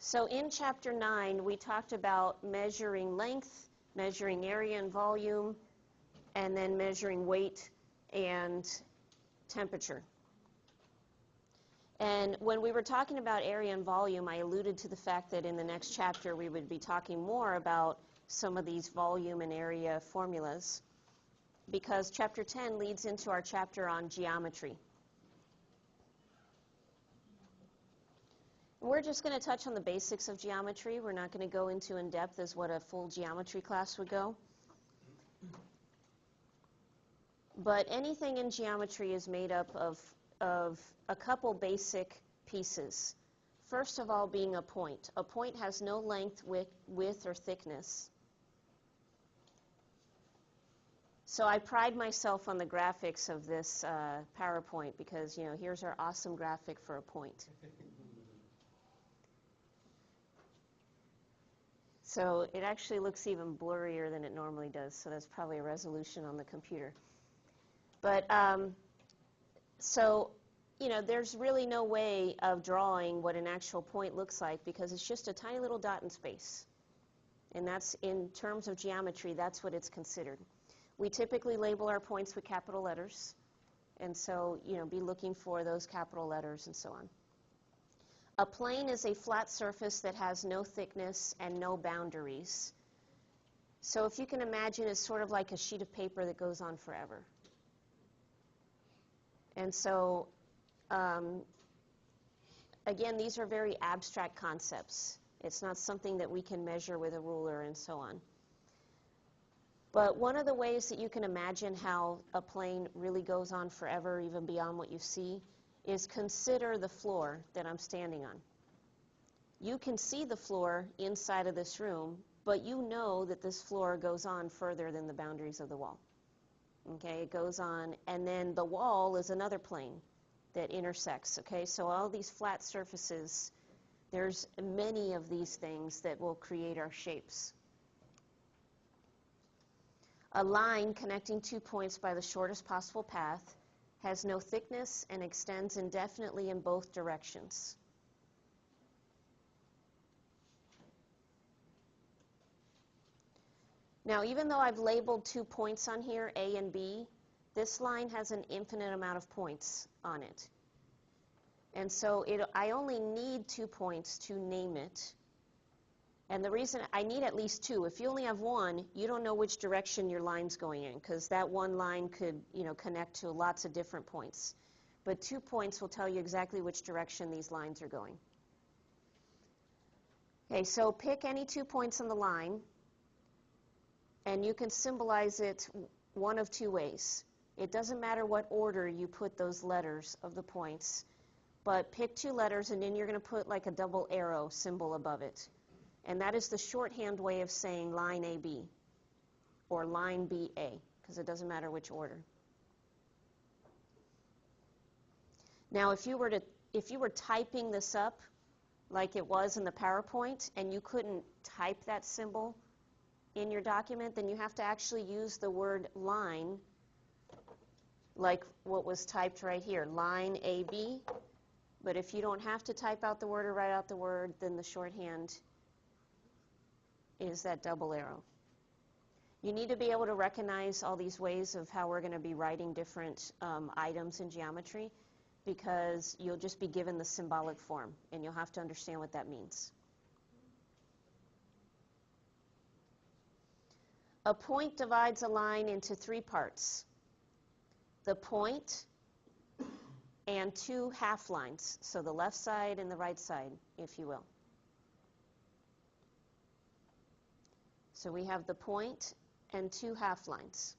So in Chapter 9, we talked about measuring length, measuring area and volume, and then measuring weight and temperature. And when we were talking about area and volume, I alluded to the fact that in the next chapter we would be talking more about some of these volume and area formulas, because Chapter 10 leads into our chapter on geometry. We're just going to touch on the basics of geometry. We're not going to go into in depth as what a full geometry class would go. But anything in geometry is made up of a couple basic pieces. First of all, being a point. A point has no length, width, or thickness. So I pride myself on the graphics of this PowerPoint because, here's our awesome graphic for a point. So it actually looks even blurrier than it normally does, so that's probably a resolution on the computer. But there's really no way of drawing what an actual point looks like because it's just a tiny little dot in space. And that's, in terms of geometry, that's what it's considered. We typically label our points with capital letters, and so, be looking for those capital letters and so on. A plane is a flat surface that has no thickness and no boundaries. So if you can imagine, it's sort of like a sheet of paper that goes on forever. And so, again, these are very abstract concepts. It's not something that we can measure with a ruler and so on. But one of the ways that you can imagine how a plane really goes on forever, even beyond what you see, is consider the floor that I'm standing on. You can see the floor inside of this room, but you know that this floor goes on further than the boundaries of the wall. Okay, it goes on, and then the wall is another plane that intersects. Okay, so all these flat surfaces, there's many of these things that will create our shapes. A line connecting 2 points by the shortest possible path has no thickness and extends indefinitely in both directions. Now, even though I've labeled 2 points on here, A and B, this line has an infinite amount of points on it. And so I only need 2 points to name it. And the reason I need at least 2, if you only have 1, you don't know which direction your line's going in, because that one line could, connect to lots of different points. But 2 points will tell you exactly which direction these lines are going. Okay, so pick any 2 points on the line, and you can symbolize it one of 2 ways. It doesn't matter what order you put those letters of the points, but pick 2 letters, and then you're going to put like a double arrow symbol above it. And that is the shorthand way of saying line AB or line BA, because it doesn't matter which order. Now, if you were typing this up like it was in the PowerPoint and you couldn't type that symbol in your document, then you have to actually use the word line like what was typed right here, line AB. But if you don't have to type out the word or write out the word, then the shorthand is that double arrow. You need to be able to recognize all these ways of how we're going to be writing different items in geometry, because you'll just be given the symbolic form, and you'll have to understand what that means. A point divides a line into 3 parts. The point and 2 half lines, so the left side and the right side, if you will. So we have the point and 2 half lines.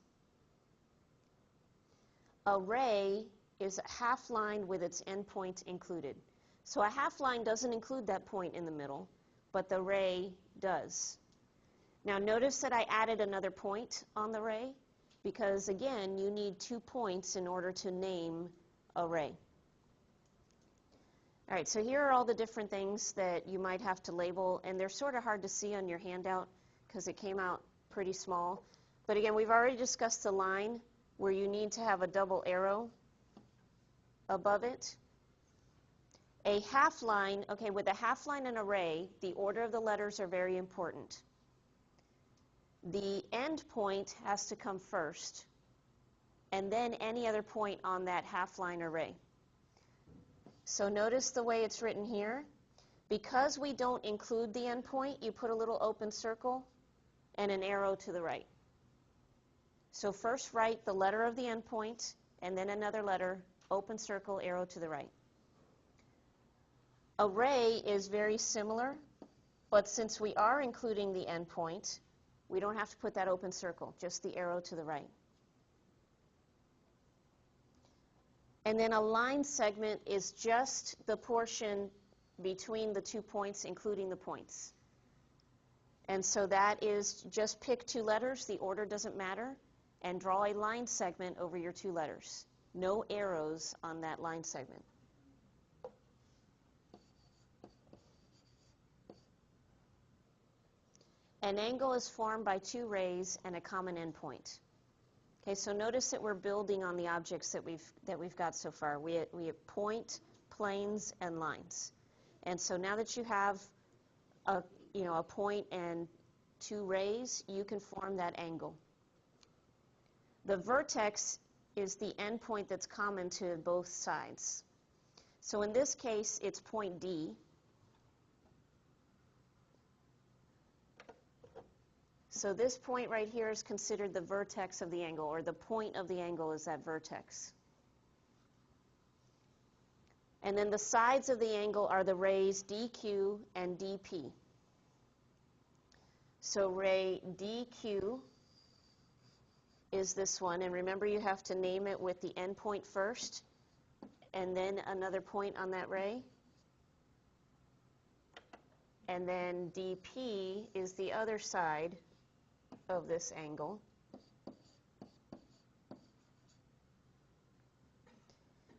A ray is a half line with its endpoint included. So a half line doesn't include that point in the middle, but the ray does. Now notice that I added another point on the ray, because again, you need 2 points in order to name a ray. All right, so here are all the different things that you might have to label, and they're sort of hard to see on your handout because it came out pretty small. But again, we've already discussed the line where you need to have a double arrow above it. A half line, okay, with a half line and array, the order of the letters are very important. The end point has to come first, and then any other point on that half line array. So notice the way it's written here. Because we don't include the end point, you put a little open circle and an arrow to the right. So first write the letter of the end point, and then another letter, open circle, arrow to the right. Array is very similar, but since we are including the end point, we don't have to put that open circle, just the arrow to the right. And then a line segment is just the portion between the 2 points, including the points. And so that is just pick 2 letters, the order doesn't matter, and draw a line segment over your 2 letters. No arrows on that line segment. An angle is formed by 2 rays and a common endpoint. Okay, so notice that we're building on the objects that we've got so far. We have point, planes, and lines. And so now that you have a point and 2 rays, you can form that angle. The vertex is the endpoint that's common to both sides. So in this case, it's point D. So this point right here is considered the vertex of the angle, or the point of the angle is that vertex. And then the sides of the angle are the rays DQ and DP. So ray DQ is this one, and remember you have to name it with the end point first, and then another point on that ray. And then DP is the other side of this angle.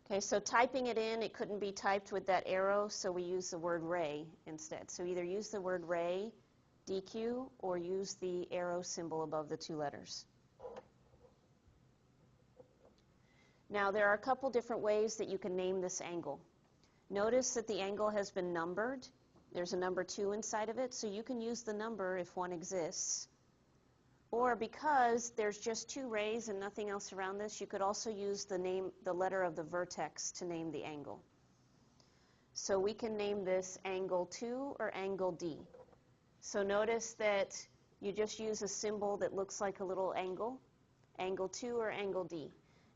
Okay, so typing it in, it couldn't be typed with that arrow, so we use the word ray instead. So either use the word ray, DQ, or use the arrow symbol above the 2 letters. Now there are a couple different ways that you can name this angle. Notice that the angle has been numbered. There's a number 2 inside of it, so you can use the number if one exists. Or because there's just 2 rays and nothing else around this, you could also use the letter of the vertex to name the angle. So we can name this angle 2 or angle D. So notice that you just use a symbol that looks like a little angle 2 or angle D.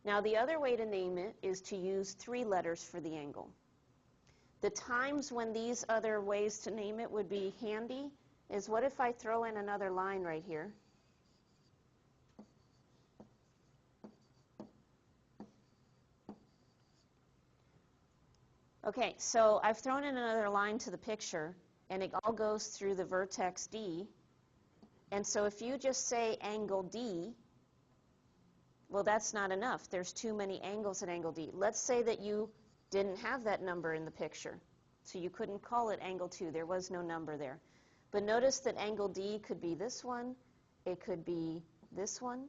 Now the other way to name it is to use 3 letters for the angle. The times when these other ways to name it would be handy is, what if I throw in another line right here? Okay, so I've thrown in another line to the picture, and it all goes through the vertex D. And so if you just say angle D, well, that's not enough. There's too many angles at angle D. Let's say that you didn't have that number in the picture, so you couldn't call it angle 2. There was no number there. But notice that angle D could be this one, it could be this one,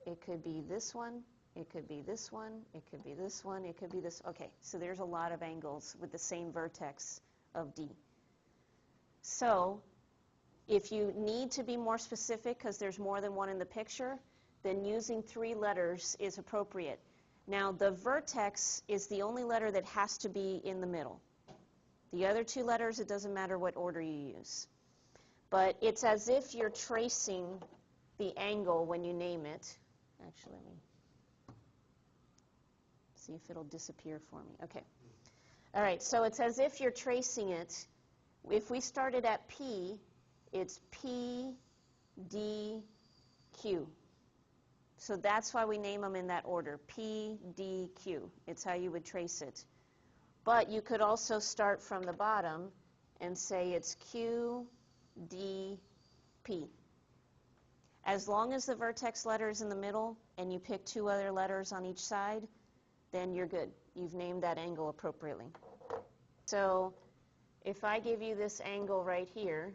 it could be this one, it could be this one, it could be this one, it could be this. Okay, so there's a lot of angles with the same vertex of D. So if you need to be more specific because there's more than one in the picture, then using 3 letters is appropriate. Now the vertex is the only letter that has to be in the middle. The other 2 letters, it doesn't matter what order you use. But it's as if you're tracing the angle when you name it. Actually, let me see if it'll disappear for me. Okay. All right, so it's as if you're tracing it. If we started at P, it's P, D, Q. So that's why we name them in that order, P, D, Q. It's how you would trace it. But you could also start from the bottom and say it's Q, D, P. As long as the vertex letter is in the middle and you pick 2 other letters on each side, then you're good. You've named that angle appropriately. So if I give you this angle right here,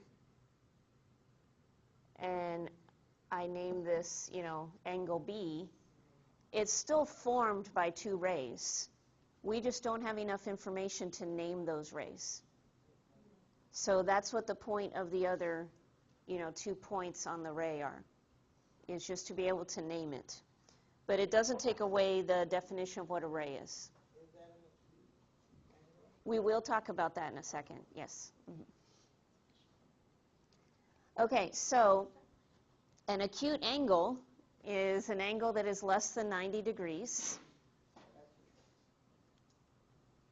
and I name this, angle B, it's still formed by 2 rays. We just don't have enough information to name those rays. So that's what the point of the other, 2 points on the ray are, is just to be able to name it. But it doesn't take away the definition of what a ray is. We will talk about that in a second, yes. Okay, so an acute angle is an angle that is less than 90 degrees.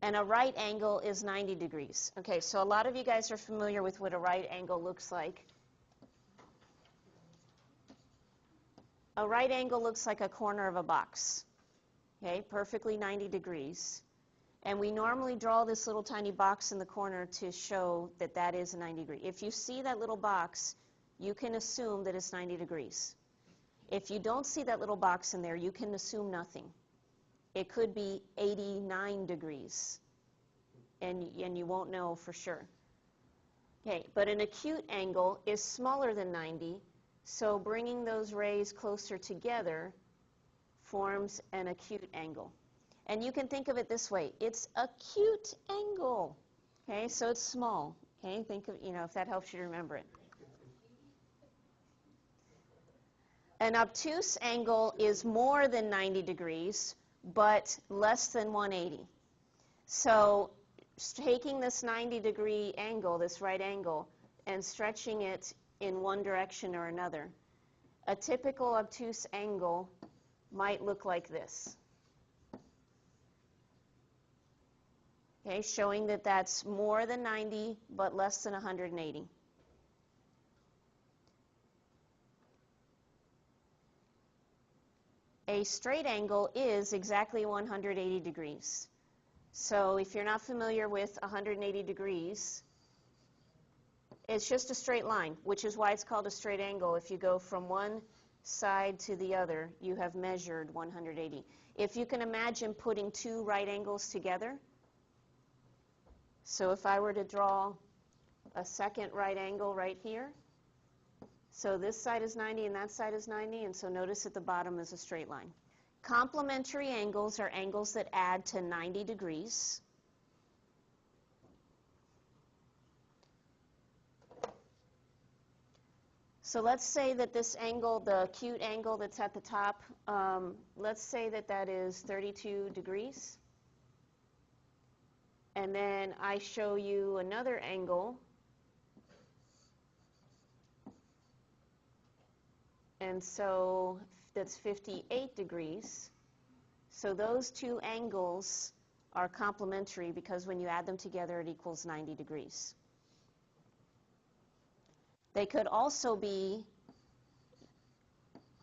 And a right angle is 90 degrees. Okay, so a lot of you guys are familiar with what a right angle looks like. A right angle looks like a corner of a box, okay, perfectly 90 degrees. And we normally draw this little tiny box in the corner to show that that is a 90 degree. If you see that little box, you can assume that it's 90 degrees. If you don't see that little box in there, you can assume nothing. It could be 89 degrees, and you won't know for sure. Okay, but an acute angle is smaller than 90, so bringing those rays closer together forms an acute angle. And you can think of it this way. It's a cute angle. Okay, so it's small. Okay, think of, if that helps you remember it. An obtuse angle is more than 90 degrees, but less than 180. So taking this 90-degree angle, this right angle, and stretching it in one direction or another, a typical obtuse angle might look like this. Okay, showing that that's more than 90, but less than 180. A straight angle is exactly 180 degrees. So if you're not familiar with 180 degrees, it's just a straight line, which is why it's called a straight angle. If you go from one side to the other, you have measured 180. If you can imagine putting two right angles together, so if I were to draw a second right angle right here, so this side is 90 and that side is 90, and so notice at the bottom is a straight line. Complementary angles are angles that add to 90 degrees. So let's say that this angle, the acute angle that's at the top, let's say that that is 32 degrees. And then I show you another angle, and so that's 58 degrees. So those two angles are complementary because when you add them together it equals 90 degrees. They could also be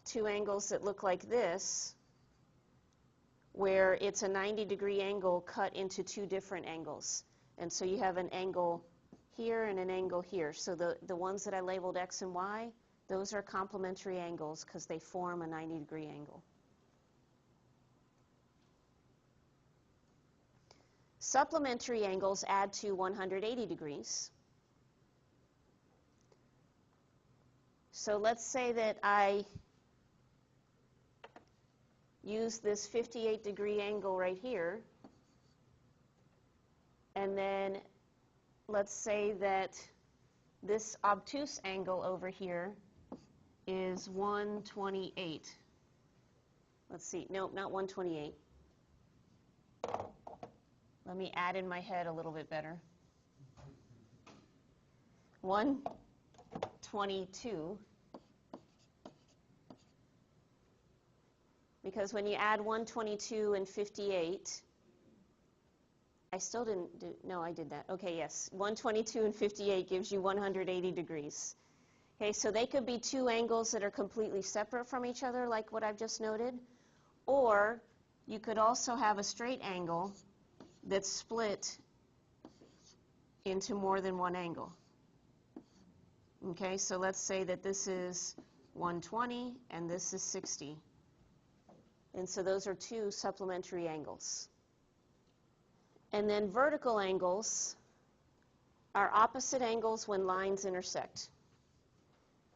two angles that look like this, where it's a 90-degree angle cut into two different angles. And so you have an angle here and an angle here. So the ones that I labeled X and Y, those are complementary angles because they form a 90-degree angle. Supplementary angles add to 180 degrees. So let's say that I use this 58-degree angle right here, and then let's say that this obtuse angle over here is 128. Let's see, no, not 128. Let me add in my head a little bit better. 122. Because when you add 122 and 58, I still didn't do, no, I did that. Okay, yes. 122 and 58 gives you 180 degrees. Okay, so they could be two angles that are completely separate from each other, like what I've just noted, or you could also have a straight angle that's split into more than one angle. Okay, so let's say that this is 120 and this is 60. And so those are two supplementary angles. And then vertical angles are opposite angles when lines intersect.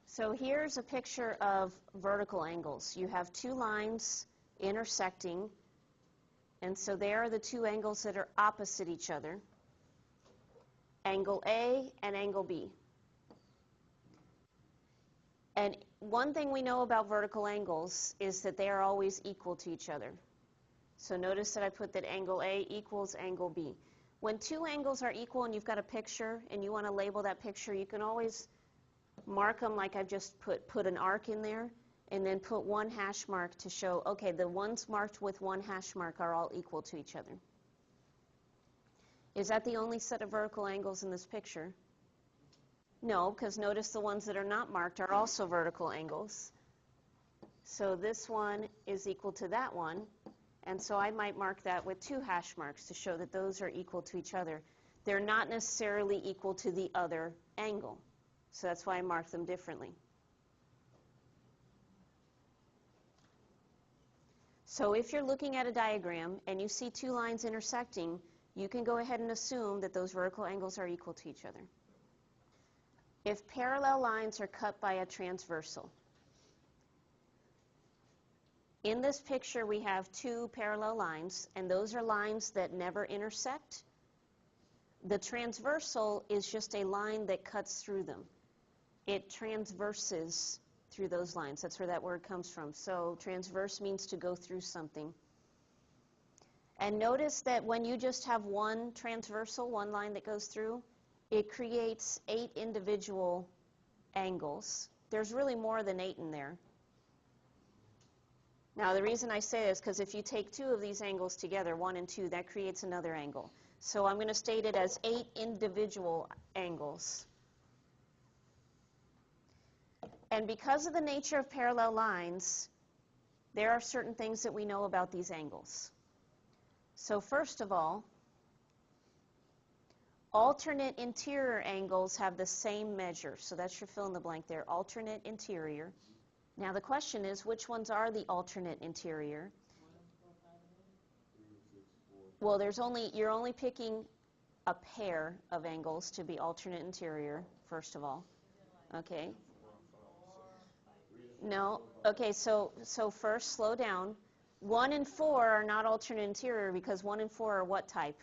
So here's a picture of vertical angles. You have two lines intersecting, And so they are the two angles that are opposite each other, angle A and angle B. And one thing we know about vertical angles is that they are always equal to each other. So notice that I put that angle A equals angle B. When two angles are equal and you've got a picture and you want to label that picture, you can always mark them like I've just put an arc in there, and then put one hash mark to show, okay, the ones marked with one hash mark are all equal to each other. Is that the only set of vertical angles in this picture? No, because notice the ones that are not marked are also vertical angles. So this one is equal to that one, and so I might mark that with two hash marks to show that those are equal to each other. They're not necessarily equal to the other angle, so that's why I mark them differently. So if you're looking at a diagram and you see two lines intersecting, you can go ahead and assume that those vertical angles are equal to each other. If parallel lines are cut by a transversal, in this picture we have two parallel lines, and those are lines that never intersect. The transversal is just a line that cuts through them. It transverses through those lines. That's where that word comes from. So transverse means to go through something. And notice that when you just have one transversal, one line that goes through, it creates 8 individual angles. There's really more than 8 in there. Now the reason I say this is because if you take 2 of these angles together, 1 and 2, that creates another angle. So I'm going to state it as 8 individual angles. And because of the nature of parallel lines, there are certain things that we know about these angles. So first of all, alternate interior angles have the same measure. So that's your fill in the blank there, alternate interior. Now the question is, which ones are the alternate interior? Well, you're only picking a pair of angles to be alternate interior, first of all. Okay. No. Okay, so first, slow down. 1 and 4 are not alternate interior because 1 and 4 are what type?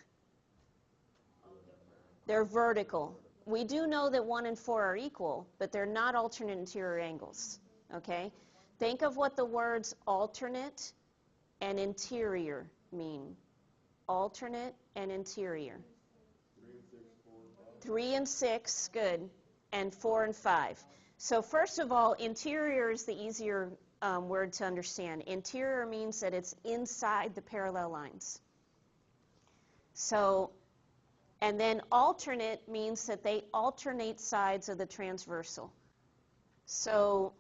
They're vertical. We do know that 1 and 4 are equal, but they're not alternate interior angles. Okay? Think of what the words alternate and interior mean. Alternate and interior. 3 and 6, good, and 4 and 5. So first of all, interior is the easier word to understand. Interior means that it's inside the parallel lines. So, and then alternate means that they alternate sides of the transversal. So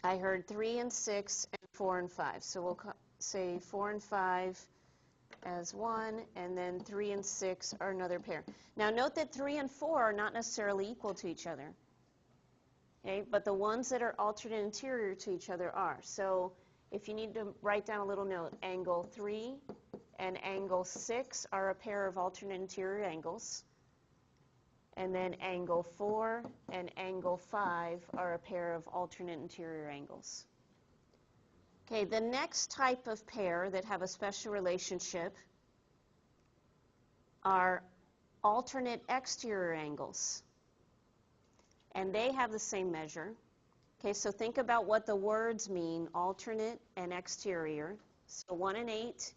I heard 3 and 6 and 4 and 5. So we'll say 4 and 5 as one, and then 3 and 6 are another pair. Now note that 3 and 4 are not necessarily equal to each other. Okay, but the ones that are alternate interior to each other are. So if you need to write down a little note, angle 3 and angle 6 are a pair of alternate interior angles. And then angle 4 and angle 5 are a pair of alternate interior angles. Okay, the next type of pair that have a special relationship are alternate exterior angles. And they have the same measure. Okay, so think about what the words mean, alternate and exterior. So 1 and 8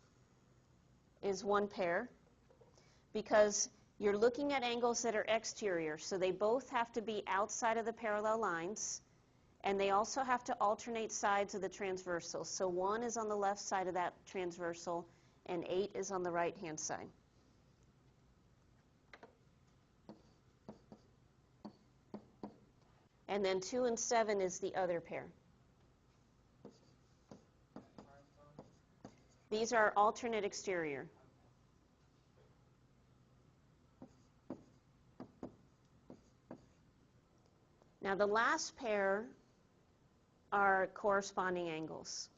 is one pair because you're looking at angles that are exterior. So they both have to be outside of the parallel lines, and they also have to alternate sides of the transversal. So 1 is on the left side of that transversal, and 8 is on the right-hand side. And then 2 and 7 is the other pair. These are alternate exterior. Now the last pair are corresponding angles.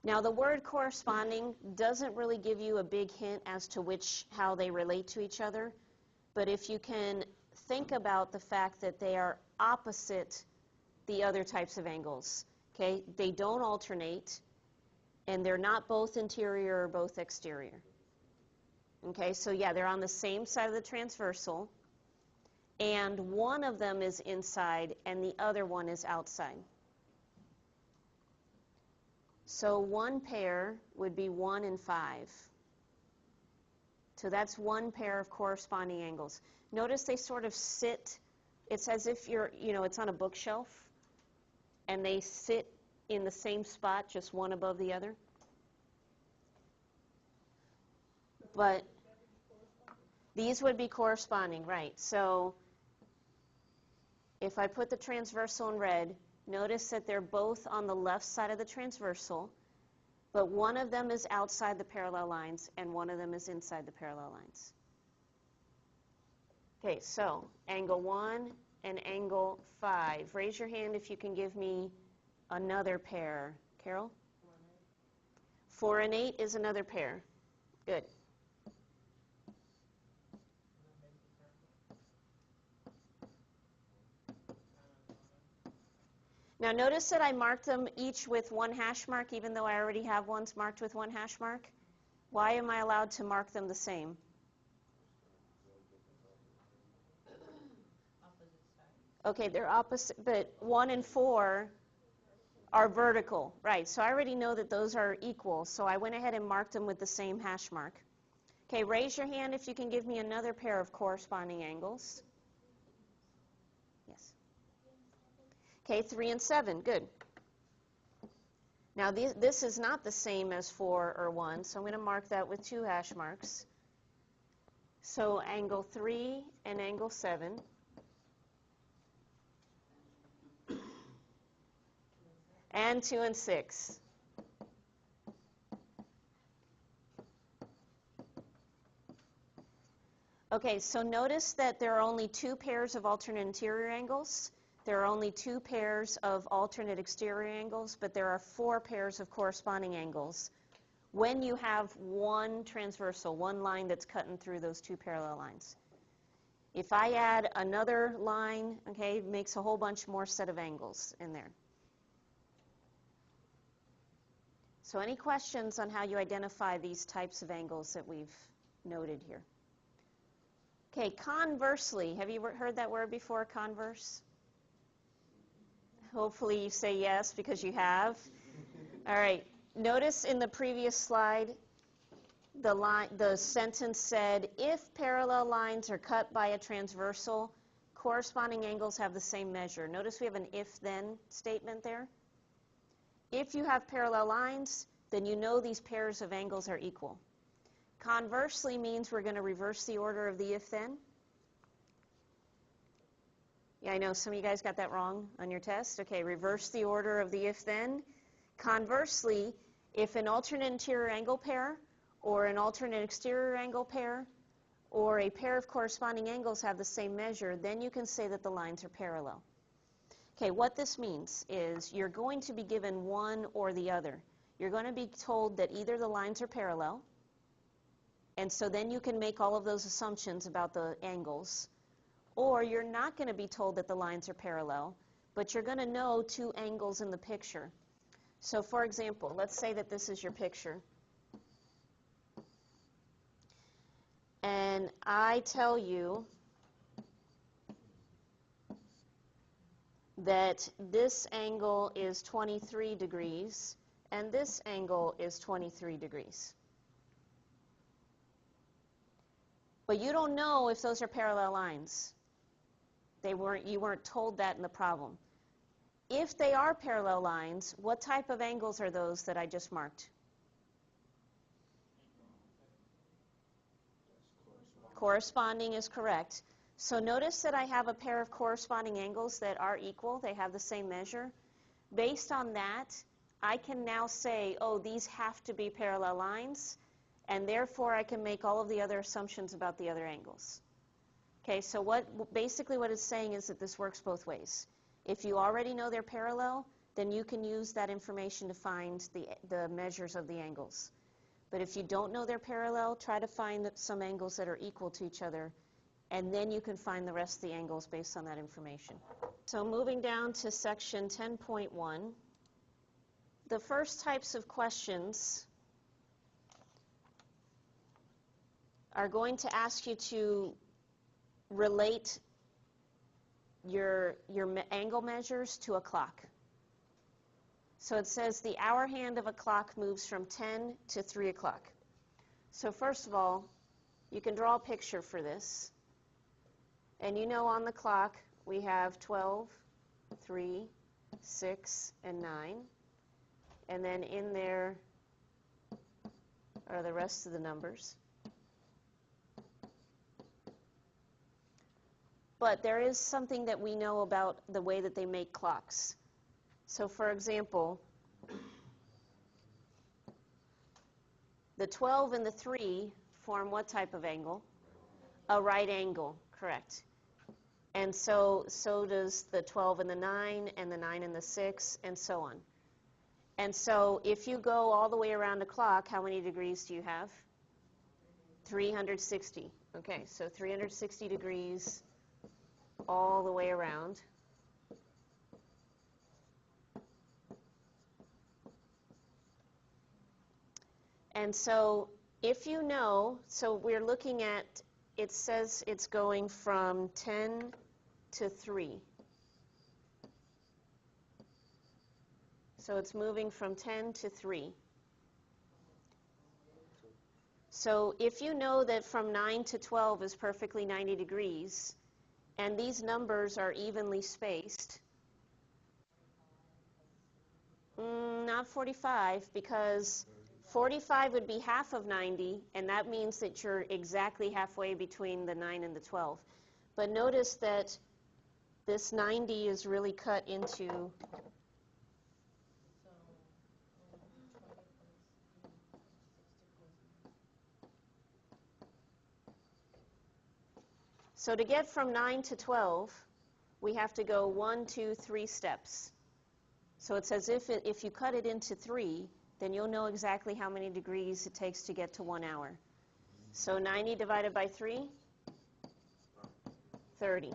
Now the word corresponding doesn't really give you a big hint as to how they relate to each other, but if you can think about the fact that they are opposite the other types of angles. Okay, they don't alternate, and they're not both interior or both exterior. Okay, so yeah, they're on the same side of the transversal, and one of them is inside and the other one is outside. So one pair would be 1 and 5. So that's one pair of corresponding angles. Notice they sort of sit, it's as if it's on a bookshelf, and they sit in the same spot, just one above the other. But these would be corresponding, right? So if I put the transversal in red, notice that they're both on the left side of the transversal, but one of them is outside the parallel lines and one of them is inside the parallel lines. Okay, so angle 1 and angle 5. Raise your hand if you can give me another pair. Carol? 4 and 8 is another pair. Good. Now notice that I marked them each with 1 hash mark, even though I already have ones marked with 1 hash mark. Why am I allowed to mark them the same? Okay, they're opposite, but 1 and 4 are vertical, right? So I already know that those are equal, so I went ahead and marked them with the same hash mark. Okay, raise your hand if you can give me another pair of corresponding angles. Yes. Okay, 3 and 7, good. Now this is not the same as 4 or 1, so I'm going to mark that with 2 hash marks. So angle 3 and angle 7. And 2 and 6. Okay, so notice that there are only 2 pairs of alternate interior angles. There are only 2 pairs of alternate exterior angles, but there are 4 pairs of corresponding angles when you have one transversal, one line that's cutting through those 2 parallel lines. If I add another line, okay, it makes a whole bunch more set of angles in there. So any questions on how you identify these types of angles that we've noted here? Okay, conversely, have you heard that word before, converse? Hopefully you say yes because you have. All right, notice in the previous slide, the sentence said, if parallel lines are cut by a transversal, corresponding angles have the same measure. Notice we have an if-then statement there. If you have parallel lines, then you know these pairs of angles are equal. Conversely means we're going to reverse the order of the if-then. Yeah, I know some of you guys got that wrong on your test. Okay, reverse the order of the if-then. Conversely, if an alternate interior angle pair or an alternate exterior angle pair or a pair of corresponding angles have the same measure, then you can say that the lines are parallel. Okay, what this means is you're going to be given one or the other. You're going to be told that either the lines are parallel, and so then you can make all of those assumptions about the angles, or you're not going to be told that the lines are parallel, but you're going to know 2 angles in the picture. So for example, let's say that this is your picture, and I tell you that this angle is 23 degrees and this angle is 23 degrees. But you don't know if those are parallel lines. You weren't told that in the problem. If they are parallel lines, what type of angles are those that I just marked? Corresponding is correct. So notice that I have a pair of corresponding angles that are equal. They have the same measure. Based on that, I can now say, oh, these have to be parallel lines, and therefore I can make all of the other assumptions about the other angles. Okay, so basically what it's saying is that this works both ways. If you already know they're parallel, then you can use that information to find the measures of the angles. But if you don't know they're parallel, try to find some angles that are equal to each other, and then you can find the rest of the angles based on that information. So moving down to section 10.1, the first types of questions are going to ask you to relate your angle measures to a clock. So it says the hour hand of a clock moves from 10 to 3 o'clock. So first of all, you can draw a picture for this. And you know on the clock we have 12, 3, 6, and 9. And then in there are the rest of the numbers. But there is something that we know about the way that they make clocks. So for example, the 12 and the 3 form what type of angle? A right angle, correct. And so does the 12 and the 9, and the 9 and the 6, and so on. And so if you go all the way around a clock, how many degrees do you have? 360. Okay, so 360 degrees all the way around. And so if you know, so we're looking at, it says it's going from 10 to 3. So it's moving from 10 to 3. So if you know that from 9 to 12 is perfectly 90 degrees, and these numbers are evenly spaced, not 45, because 45 would be half of 90, and that means that you're exactly halfway between the 9 and the 12. But notice that this 90 is really cut into so to get from 9 to 12, we have to go 1, 2, 3 steps. So it's as if you cut it into 3, then you'll know exactly how many degrees it takes to get to 1 hour. So 90 divided by 3? 30.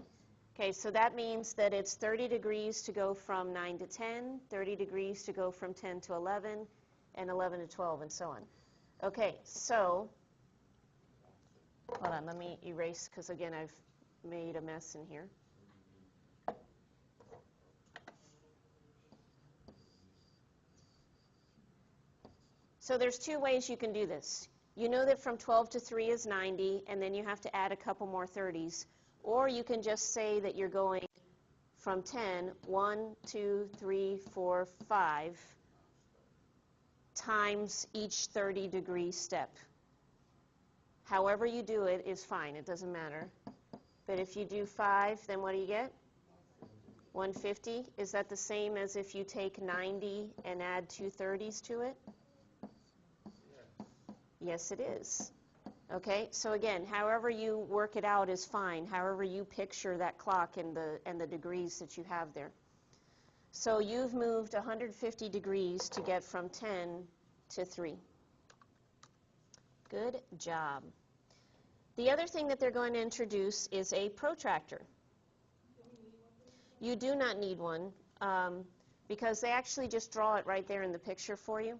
Okay, so that means that it's 30 degrees to go from 9 to 10, 30 degrees to go from 10 to 11, and 11 to 12, and so on. Okay, so, hold on, let me erase, because again, I've made a mess in here. So there's two ways you can do this. You know that from 12 to 3 is 90, and then you have to add a couple more 30s. Or you can just say that you're going from 10, 1, 2, 3, 4, 5, times each 30-degree step. However you do it is fine. It doesn't matter. But if you do 5, then what do you get? 150. Is that the same as if you take 90 and add 2 30s to it? Yes, it is. Okay, so again, however you work it out is fine, however you picture that clock and the degrees that you have there. So you've moved 150 degrees to get from 10 to 3. Good job. The other thing that they're going to introduce is a protractor. You do not need one because they actually just draw it right there in the picture for you.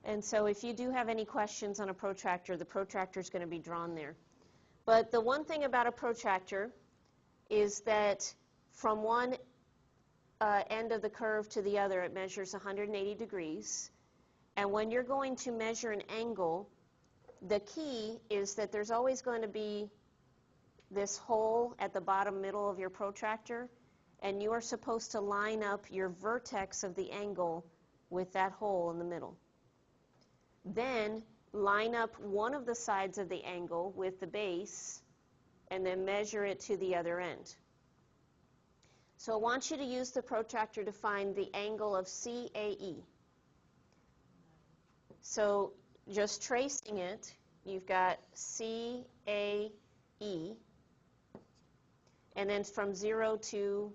And so if you do have any questions on a protractor, the protractor is going to be drawn there. But the one thing about a protractor is that from one end of the curve to the other, it measures 180 degrees. And when you're going to measure an angle, the key is that there's always going to be this hole at the bottom middle of your protractor, and you are supposed to line up your vertex of the angle with that hole in the middle. Then line up one of the sides of the angle with the base and then measure it to the other end. So I want you to use the protractor to find the angle of CAE. So just tracing it, you've got CAE, and then from 0 to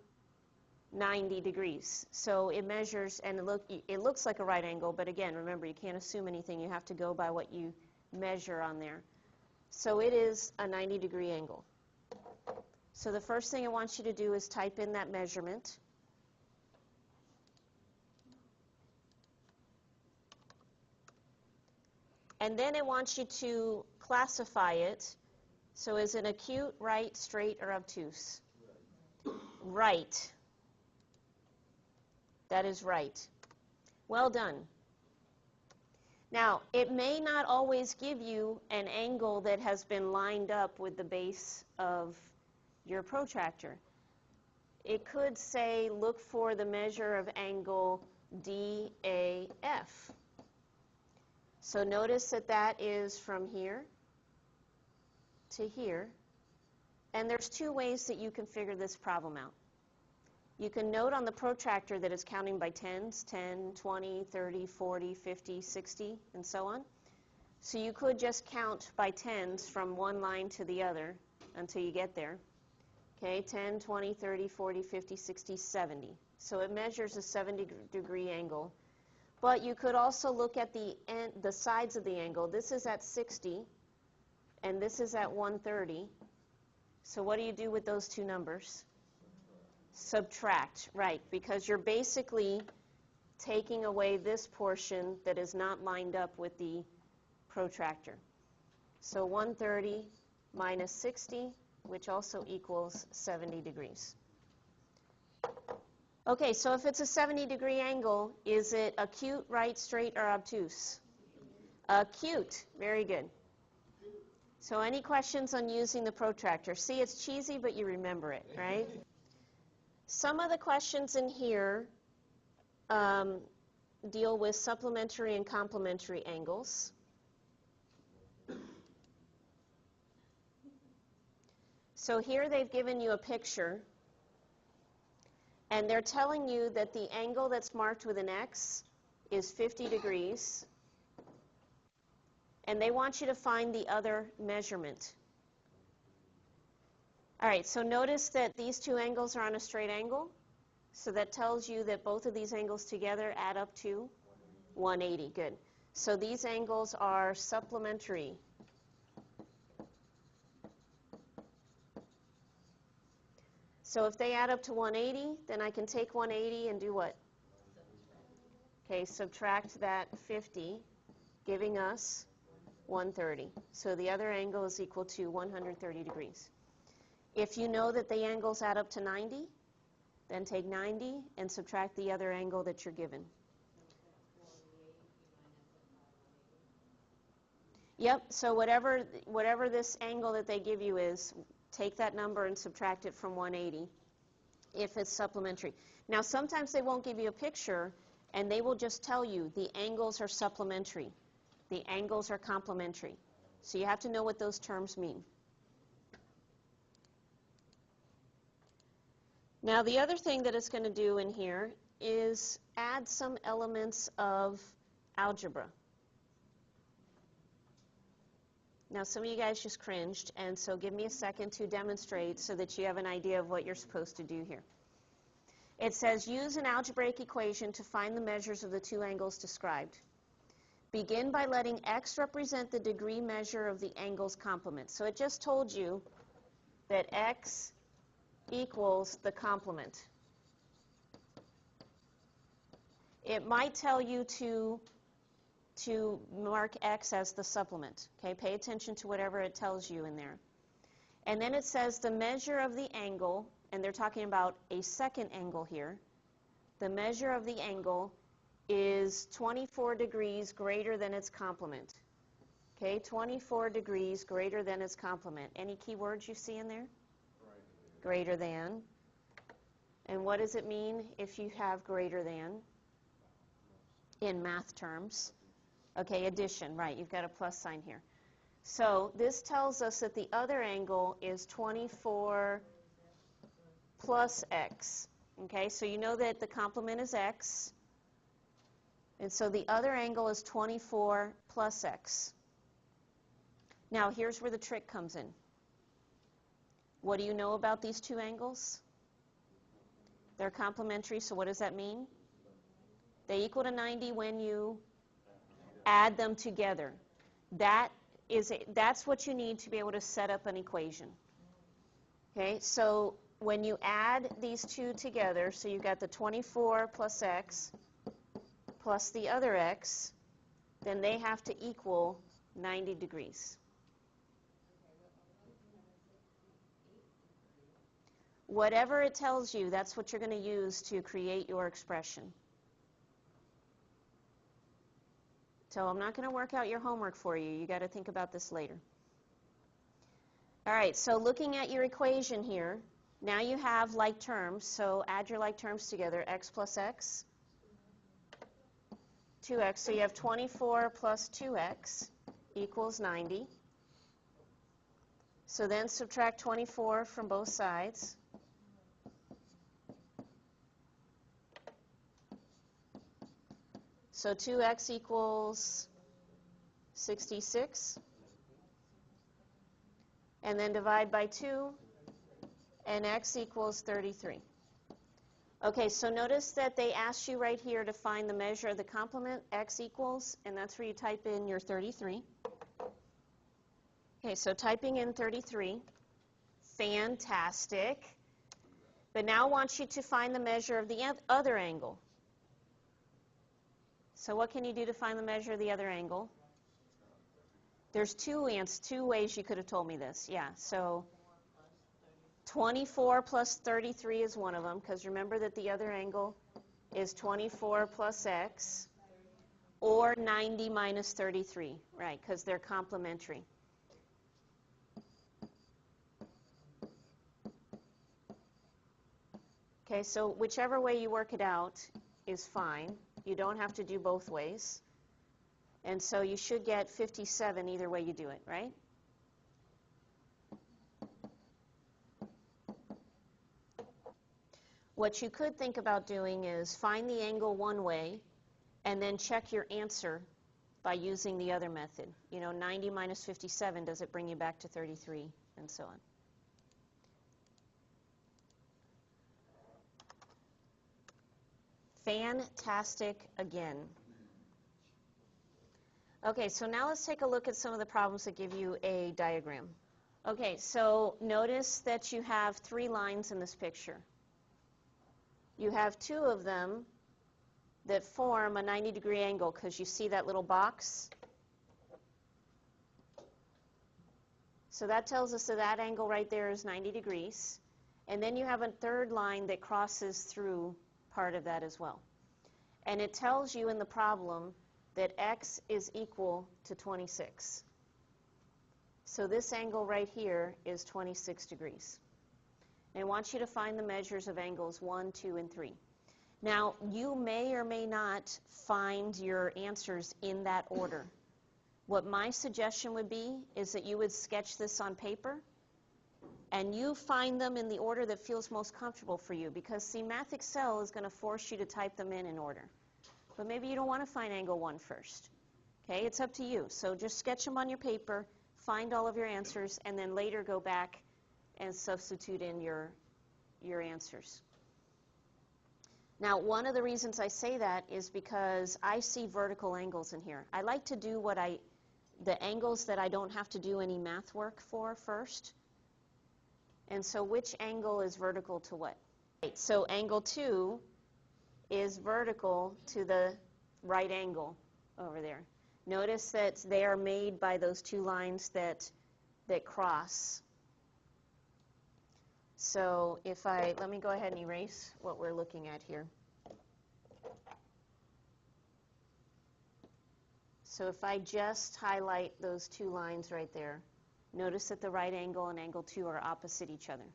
90 degrees. So it measures, and it looks like a right angle, but again, remember, you can't assume anything. You have to go by what you measure on there. So it is a 90-degree angle. So the first thing I want you to do is type in that measurement. And then it wants you to classify it. So is it acute, right, straight, or obtuse? Right. That is right. Well done. Now, it may not always give you an angle that has been lined up with the base of your protractor. It could say, look for the measure of angle DAF. So notice that that is from here to here. And there's two ways that you can figure this problem out. You can note on the protractor that it's counting by tens, 10, 20, 30, 40, 50, 60, and so on. So you could just count by tens from one line to the other until you get there. Okay, 10, 20, 30, 40, 50, 60, 70. So it measures a 70-degree angle. But you could also look at the sides of the angle. This is at 60, and this is at 130. So what do you do with those two numbers? Subtract, right, because you're basically taking away this portion that is not lined up with the protractor. So 130 minus 60, which also equals 70 degrees. Okay, so if it's a 70-degree angle, is it acute, right, straight, or obtuse? Acute. Very good. So any questions on using the protractor? See, it's cheesy, but you remember it, right? Some of the questions in here deal with supplementary and complementary angles. So here they've given you a picture, and they're telling you that the angle that's marked with an X is 50 degrees, and they want you to find the other measurement. All right, so notice that these two angles are on a straight angle. So that tells you that both of these angles together add up to 180. Good. So these angles are supplementary. So if they add up to 180, then I can take 180 and do what? Okay, subtract that 50, giving us 130. So the other angle is equal to 130 degrees. If you know that the angles add up to 90, then take 90 and subtract the other angle that you're given. Yep, so whatever this angle that they give you is, take that number and subtract it from 180 if it's supplementary. Now sometimes they won't give you a picture, and they will just tell you the angles are supplementary, the angles are complementary. So you have to know what those terms mean. Now the other thing that it's going to do in here is add some elements of algebra. Now some of you guys just cringed, and so give me a second to demonstrate so that you have an idea of what you're supposed to do here. It says use an algebraic equation to find the measures of the two angles described. Begin by letting x represent the degree measure of the angle's complement. So it just told you that x equals the complement. It might tell you to mark x as the supplement. Okay, pay attention to whatever it tells you in there. And then it says the measure of the angle, and they're talking about a second angle here. The measure of the angle is 24 degrees greater than its complement. Okay, 24 degrees greater than its complement. Any key words you see in there? Greater than. And what does it mean if you have greater than in math terms? Okay, addition, right, you've got a plus sign here. So this tells us that the other angle is 24 plus x. Okay, so you know that the complement is x, and so the other angle is 24 plus x. Now here's where the trick comes in. What do you know about these two angles? They're complementary, so what does that mean? They equal to 90 when you add them together. That's what you need to be able to set up an equation. Okay, so when you add these two together, so you've got the 24 plus x plus the other x, then they have to equal 90 degrees. Whatever it tells you, that's what you're going to use to create your expression. So I'm not going to work out your homework for you. You got to think about this later. All right, so looking at your equation here, now you have like terms, so add your like terms together, x plus x, 2x, so you have 24 plus 2x equals 90. So then subtract 24 from both sides. So 2x equals 66. And then divide by 2, and x equals 33. Okay, so notice that they asked you right here to find the measure of the complement, x equals, and that's where you type in your 33. Okay, so typing in 33, fantastic. But now I want you to find the measure of the other angle. So what can you do to find the measure of the other angle? There's two ways you could have told me this. Yeah, so 24 plus 33 is one of them, because remember that the other angle is 24 plus x, or 90 minus 33, right, because they're complementary. Okay, so whichever way you work it out is fine. You don't have to do both ways. And so you should get 57 either way you do it, right? What you could think about doing is find the angle one way and then check your answer by using the other method. You know, 90 minus 57, does it bring you back to 33, and so on. Fantastic again. Okay, so now let's take a look at some of the problems that give you a diagram. Okay, so notice that you have 3 lines in this picture. You have 2 of them that form a 90-degree angle, because you see that little box? So that tells us that that angle right there is 90 degrees. And then you have a third line that crosses through part of that as well. And it tells you in the problem that x is equal to 26. So this angle right here is 26 degrees. And I want you to find the measures of angles 1, 2, and 3. Now, you may or may not find your answers in that order. What my suggestion would be is that you would sketch this on paper and you find them in the order that feels most comfortable for you, because see, Math Excel is going to force you to type them in order. But maybe you don't want to find angle 1 first. Okay, it's up to you. So just sketch them on your paper, find all of your answers, and then later go back and substitute in your answers. Now, one of the reasons I say that is because I see vertical angles in here. I like to do the angles that I don't have to do any math work for first. And so which angle is vertical to what? Right, so angle 2 is vertical to the right angle over there. Notice that they are made by those 2 lines that cross. So if let me go ahead and erase what we're looking at here. So if I just highlight those 2 lines right there, notice that the right angle and angle 2 are opposite each other.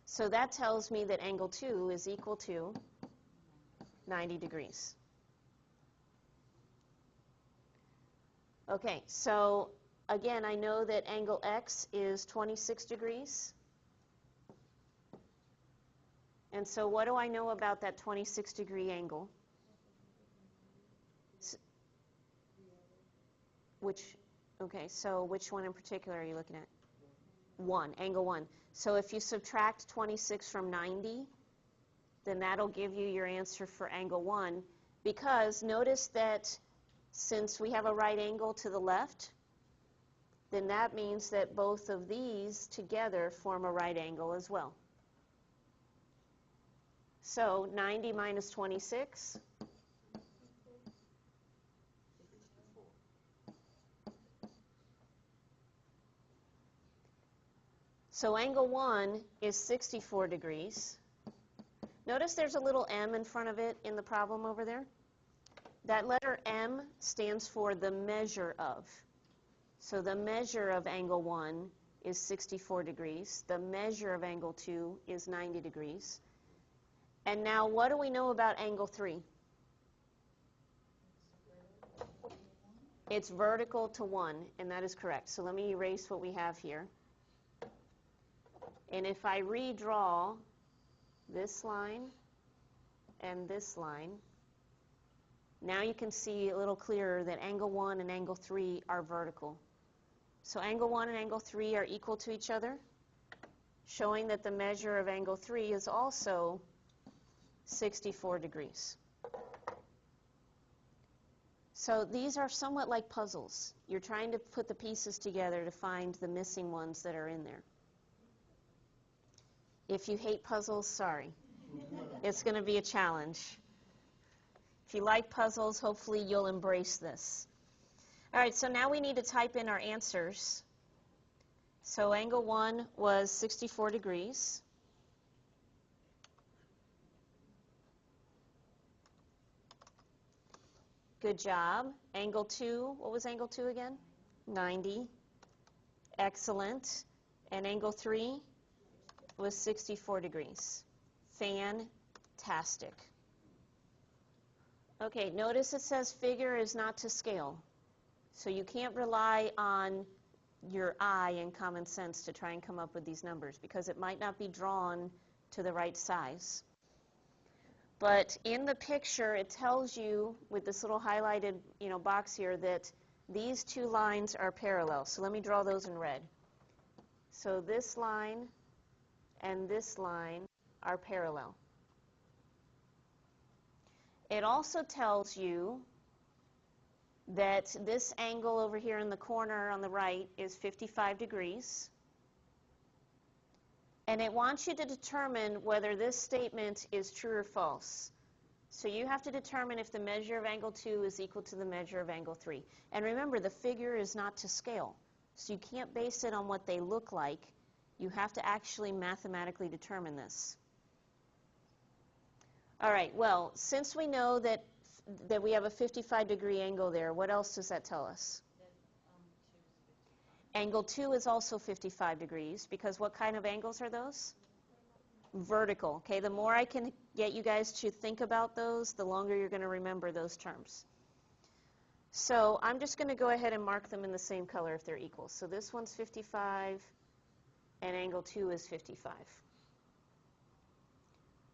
So that tells me that angle 2 is equal to 90 degrees. Okay, so again, I know that angle x is 26 degrees. And so what do I know about that 26-degree angle? Okay, so which one in particular are you looking at? 1, angle 1. So if you subtract 26 from 90, then that'll give you your answer for angle 1, because notice that since we have a right angle to the left, then that means that both of these together form a right angle as well. So 90 minus 26 So angle 1 is 64 degrees. Notice there's a little m in front of it in the problem over there. That letter m stands for the measure of. So the measure of angle 1 is 64 degrees. The measure of angle 2 is 90 degrees. And now what do we know about angle 3? It's vertical to 1, and that is correct. So let me erase what we have here. And if I redraw this line and this line, now you can see a little clearer that angle 1 and angle 3 are vertical. So angle 1 and angle 3 are equal to each other, showing that the measure of angle 3 is also 64 degrees. So these are somewhat like puzzles. You're trying to put the pieces together to find the missing ones that are in there. If you hate puzzles, sorry. It's going to be a challenge. If you like puzzles, hopefully you'll embrace this. All right, so now we need to type in our answers. So angle 1 was 64 degrees. Good job. Angle 2, what was angle 2 again? 90. Excellent. And angle 3 was 64 degrees. Fantastic. Okay, notice it says figure is not to scale. So you can't rely on your eye and common sense to try and come up with these numbers because it might not be drawn to the right size. But in the picture, it tells you with this little highlighted box here that these two lines are parallel. So let me draw those in red. So this line and this line are parallel. It also tells you that this angle over here in the corner on the right is 55 degrees. And it wants you to determine whether this statement is true or false. So you have to determine if the measure of angle 2 is equal to the measure of angle 3. And remember, the figure is not to scale. So you can't base it on what they look like. You have to actually mathematically determine this. All right, well, since we know that we have a 55-degree angle there, what else does that tell us? Angle 2 is also 55 degrees, because what kind of angles are those? Vertical. Okay, the more I can get you guys to think about those, the longer you're going to remember those terms. So I'm just going to go ahead and mark them in the same color if they're equal. So this one's 55, and angle 2 is 55.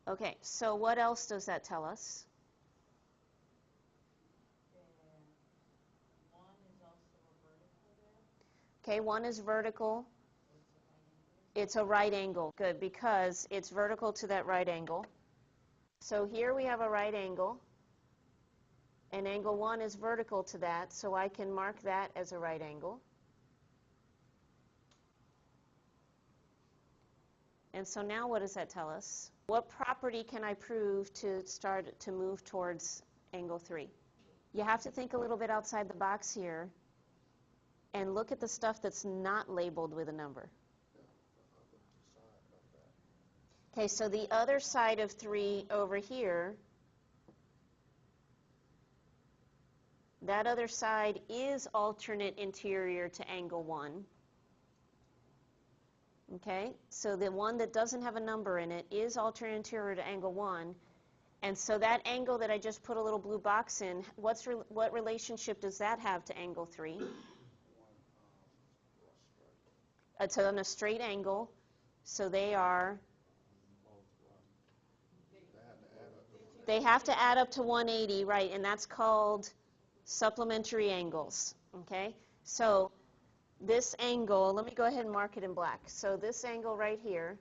Okay, so what else does that tell us? Okay, 1 is vertical. It's a right angle. Good, because it's vertical to that right angle. So here we have a right angle, and angle 1 is vertical to that, so I can mark that as a right angle. And so now what does that tell us? What property can I prove to start to move towards angle 3? You have to think a little bit outside the box here and look at the stuff that's not labeled with a number. Okay, so the other side of 3 over here, that other side is alternate interior to angle 1. Okay, so the one that doesn't have a number in it is alternate interior to angle 1. And so that angle that I just put a little blue box in, what relationship does that have to angle 3? It's on a straight angle, so they have to add up to 180, right, and that's called supplementary angles, okay? So this angle, let me go ahead and mark it in black. So this angle right here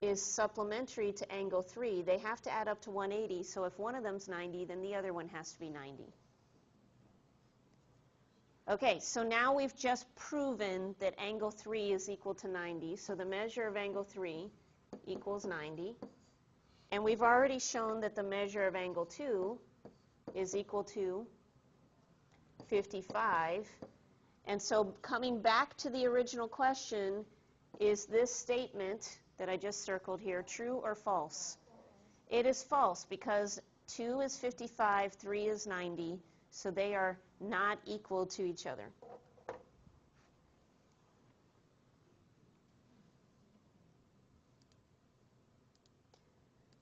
is supplementary to angle 3. They have to add up to 180, so if one of them's 90, then the other one has to be 90. Okay, so now we've just proven that angle 3 is equal to 90, so the measure of angle 3 equals 90. And we've already shown that the measure of angle 2 is equal to 55. And so coming back to the original question, is this statement that I just circled here true or false? It is false because 2 is 55, 3 is 90, so they are not equal to each other.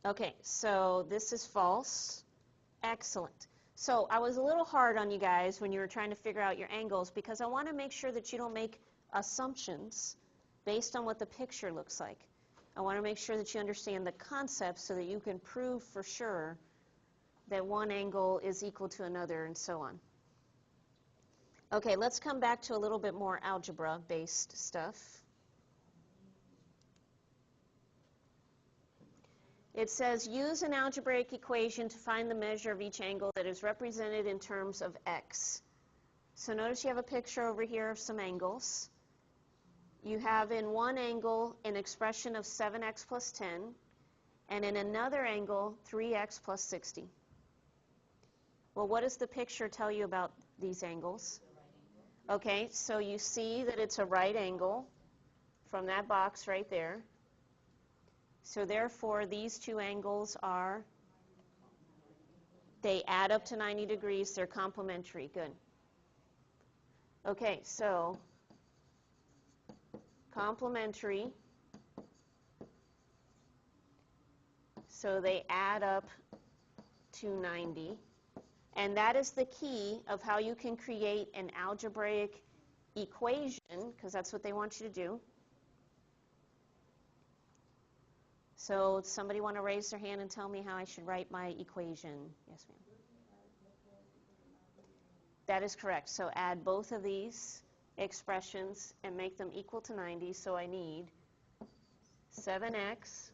Okay, so this is false. Excellent. So I was a little hard on you guys when you were trying to figure out your angles because I want to make sure that you don't make assumptions based on what the picture looks like. I want to make sure that you understand the concept so that you can prove for sure that one angle is equal to another and so on. Okay, let's come back to a little bit more algebra-based stuff. It says, use an algebraic equation to find the measure of each angle that is represented in terms of x. So notice you have a picture over here of some angles. You have in one angle an expression of 7x plus 10, and in another angle, 3x plus 60. Well, what does the picture tell you about these angles? Okay, so you see that it's a right angle from that box right there. So therefore, these two angles they add up to 90 degrees. They're complementary. Good. Okay, so complementary. So they add up to 90. And that is the key of how you can create an algebraic equation, because that's what they want you to do. So somebody want to raise their hand and tell me how I should write my equation? Yes, ma'am. That is correct. So add both of these expressions and make them equal to 90. So I need 7x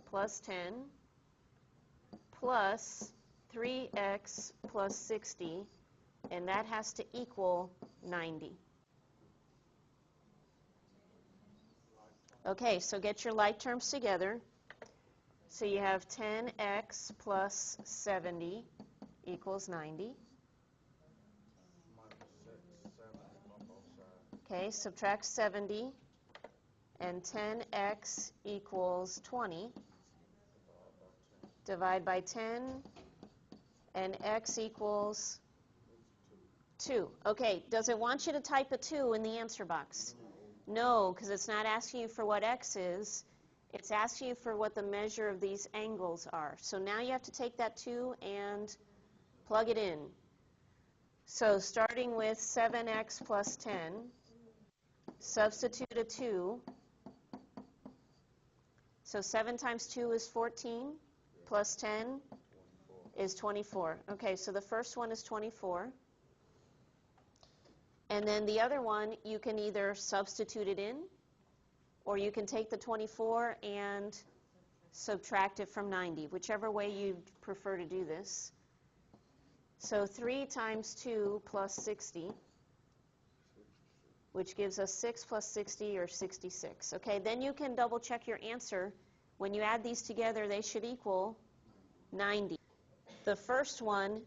plus 10 plus 3x plus 60, and that has to equal 90. Okay, so get your like terms together. So you have 10x plus 70 equals 90. Okay, subtract 70, and 10x equals 20. Divide by 10, and x equals 2. Okay, does it want you to type a 2 in the answer box? No, because it's not asking you for what x is. It's asking you for what the measure of these angles are. So now you have to take that 2 and plug it in. So starting with 7x plus 10, substitute a 2. So 7 times 2 is 14, plus 10 is 24. Okay, so the first one is 24. And then the other one, you can either substitute it in, or you can take the 24 and subtract it from 90, whichever way you prefer to do this. So 3 times 2 plus 60, which gives us 6 plus 60, or 66. Okay, then you can double check your answer. When you add these together, they should equal 90. The first one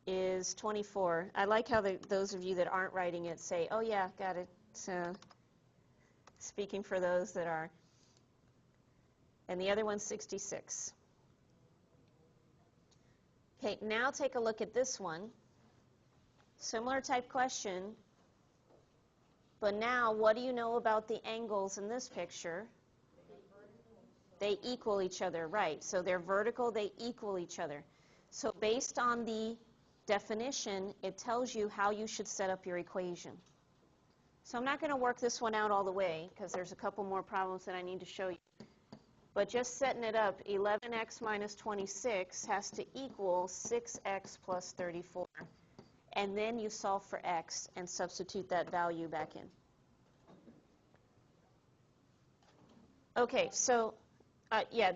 is 24. I like how those of you that aren't writing it say, oh yeah, got it. So, speaking for those that are. And the other one's 66. Okay, now take a look at this one. Similar type question, but now what do you know about the angles in this picture? They equal each other, right. So they're vertical, they equal each other. So based on the definition, it tells you how you should set up your equation. So I'm not going to work this one out all the way because there's a couple more problems that I need to show you. But just setting it up, 11x minus 26 has to equal 6x plus 34. And then you solve for x and substitute that value back in. Okay, so yeah,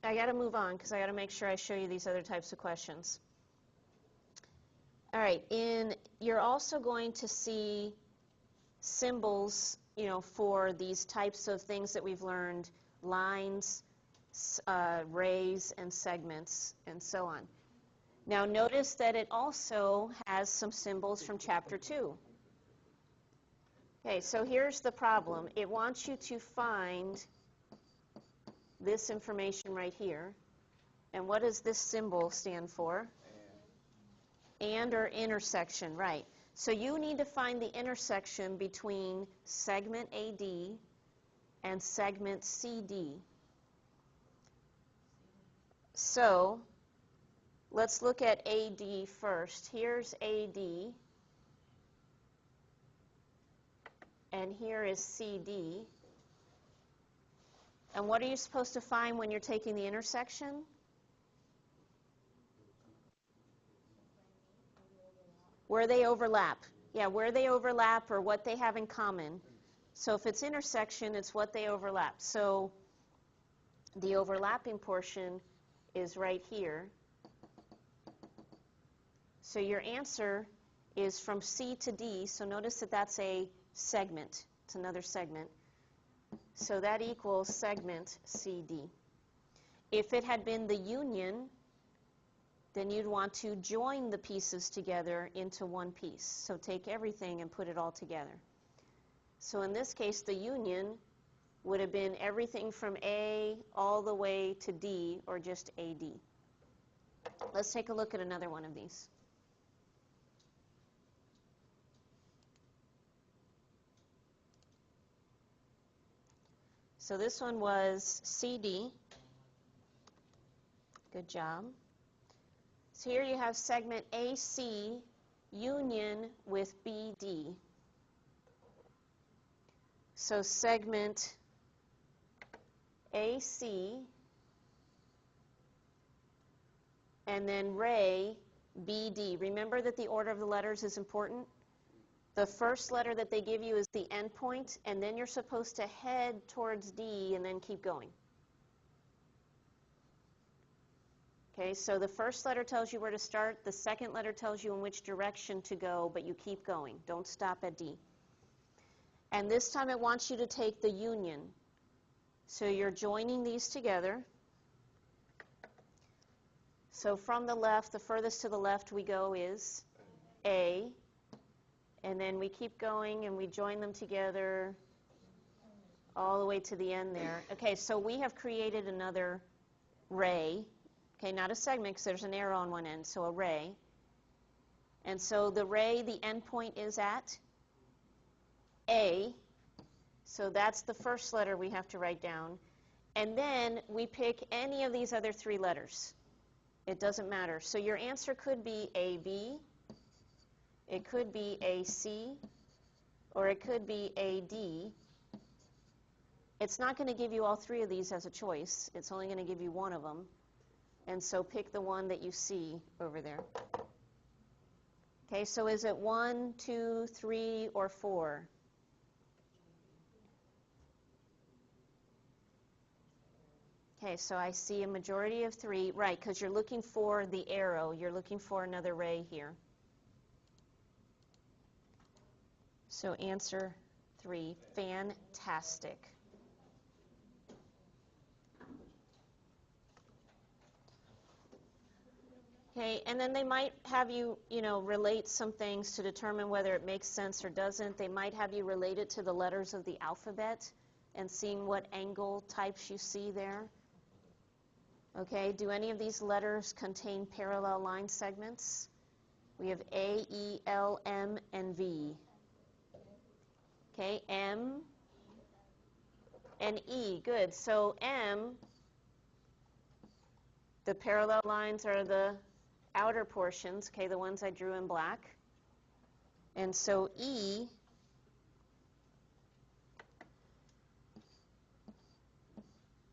I got to move on because I got to make sure I show you these other types of questions. All right, you're also going to see symbols, for these types of things that we've learned, lines, rays, and segments, and so on. Now notice that it also has some symbols from Chapter 2. Okay, so here's the problem. It wants you to find this information right here. And what does this symbol stand for? And or intersection, right. So you need to find the intersection between segment AD and segment CD. So let's look at AD first. Here's AD, and here is CD. And what are you supposed to find when you're taking the intersection? Where they overlap. Yeah, where they overlap or what they have in common. So if it's intersection, it's what they overlap. So the overlapping portion is right here. So your answer is from C to D. So notice that that's a segment. It's another segment. So that equals segment CD. If it had been the union, then you'd want to join the pieces together into one piece. So take everything and put it all together. So in this case, the union would have been everything from A all the way to D, or just AD. Let's take a look at another one of these. So this one was CD. Good job. So here you have segment AC union with BD. So segment AC and then ray BD. Remember that the order of the letters is important? The first letter that they give you is the end point, and then you're supposed to head towards D and then keep going. Okay, so the first letter tells you where to start, the second letter tells you in which direction to go, but you keep going. Don't stop at D. And this time it wants you to take the union. So you're joining these together. So from the left, the furthest to the left we go is A, and then we keep going and we join them together all the way to the end there. Okay, so we have created another ray. Okay, not a segment because there's an arrow on one end, so a ray. And so the ray, the end point is at A. So that's the first letter we have to write down. And then we pick any of these other three letters. It doesn't matter. So your answer could be AB, it could be AC, or it could be AD. It's not going to give you all three of these as a choice. It's only going to give you one of them. And so pick the one that you see over there. Okay, so is it 1, 2, 3, or 4? Okay, so I see a majority of 3. Right, because you're looking for the arrow. You're looking for another ray here. So answer 3, fantastic. Okay, and then they might have you, relate some things to determine whether it makes sense or doesn't. They might have you relate it to the letters of the alphabet and seeing what angle types you see there. Okay, do any of these letters contain parallel line segments? We have A, E, L, M, and V. Okay, M and E, good. So M, the parallel lines are the outer portions, okay, the ones I drew in black. And so E,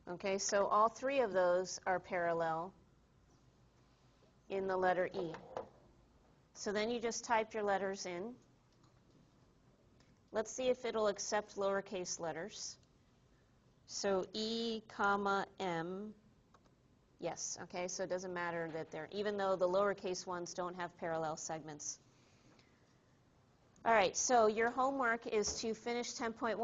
okay, so all three of those are parallel in the letter E. So then you just type your letters in. Let's see if it'll accept lowercase letters. So E, comma, M. Yes, okay, so it doesn't matter that they're, even though the lowercase ones don't have parallel segments. All right, so your homework is to finish 10.1.